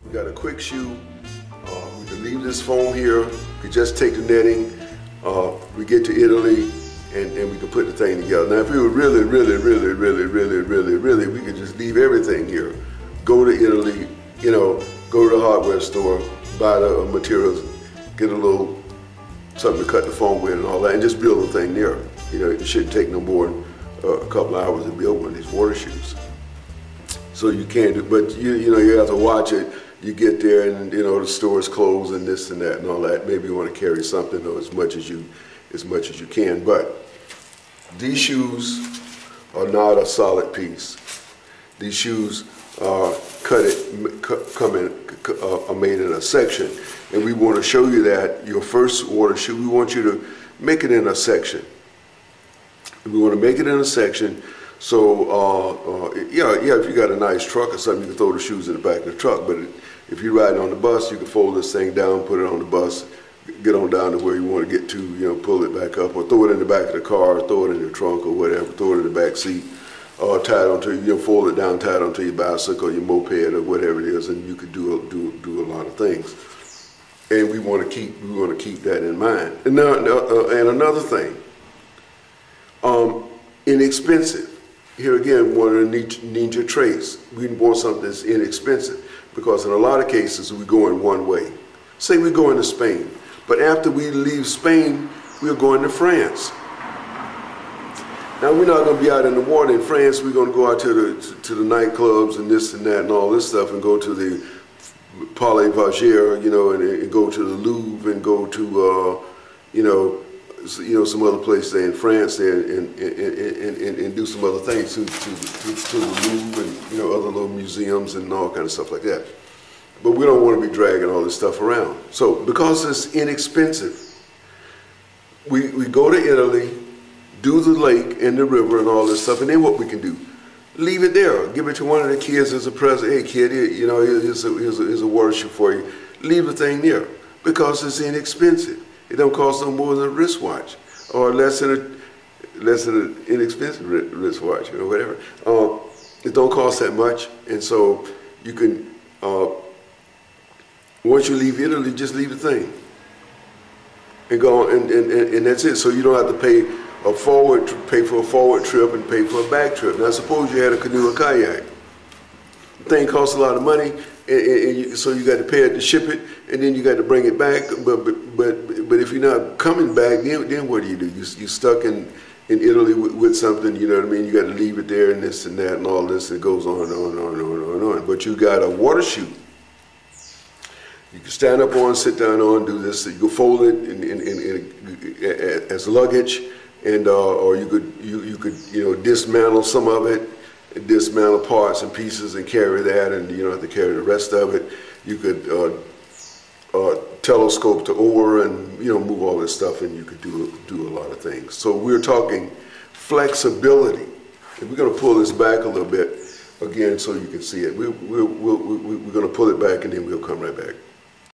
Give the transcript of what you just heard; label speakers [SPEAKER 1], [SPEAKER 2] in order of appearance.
[SPEAKER 1] We got a quick shoe. We can leave this foam here. We just take the netting. We get to Italy, and we can put the thing together. Now, if we were really, we could just leave everything here. Go to Italy, you know, go to the hardware store, buy the materials, get a little something to cut the foam with and all that, and just build the thing there. You know, it shouldn't take no more than a couple of hours to build one of these water shoes. So you can't do, but you know, you have to watch it. You get there and, you know, the store's closed and this and that and all that. Maybe you want to carry something, or as much as you can. But these shoes are not a solid piece. These shoes are made in a section, and we want to show you that your first water shoe, we want you to make it in a section. We want to make it in a section. So yeah, if you got a nice truck or something, you can throw the shoes in the back of the truck. But if you're riding on the bus, you can fold this thing down, put it on the bus, get on down to where you want to get to, you know, pull it back up, or throw it in the back of the car, or throw it in the trunk or whatever, throw it in the back seat, or tie it onto, you know, fold it down, tie it onto your bicycle, your moped, or whatever it is, and you could do a lot of things. And we want to keep that in mind. And now, and another thing, inexpensive. Here again, one of the ninja traits. We want something that's inexpensive, because in a lot of cases we go in one way. Say we go into Spain, but after we leave Spain, we're going to France. Now we're not going to be out in the water in France. We're going to go out to the nightclubs and this and that and all this stuff, and go to the Palais Vaugier, you know, and go to the Louvre, and go to you know, some other place there in France there, and do some other things to the Louvre, and, you know, other little museums and all kind of stuff like that. But we don't want to be dragging all this stuff around. So because it's inexpensive, we go to Italy, do the lake and the river and all this stuff, and then what we can do? Leave it there. Give it to one of the kids as a present. Hey kid, you know, here's a water shoe for you. Leave the thing there, because it's inexpensive. It don't cost no more than a wristwatch, or less than an inexpensive wristwatch, you know, whatever. It don't cost that much, and so you can, once you leave Italy, just leave the thing and go on, and that's it. So you don't have to pay for a forward trip and pay for a back trip. Now suppose you had a canoe or kayak. The thing costs a lot of money, so you got to pay it to ship it, and then you got to bring it back. But if you're not coming back, then what do? You stuck in Italy with something, you know what I mean? You got to leave it there and this and that and all this. It goes on and on and on and on and on. But you got a water shoe. You can stand up on, sit down on, do this. You can fold it as luggage, and or you could you know, dismantle some of it, dismantle parts and pieces and carry that, and you don't have to carry the rest of it. You could telescope to oar, and, you know, move all this stuff, and you could do a lot of things. So we're talking flexibility, and we're going to pull this back a little bit again so you can see it. We're going to pull it back, and then we'll come right back.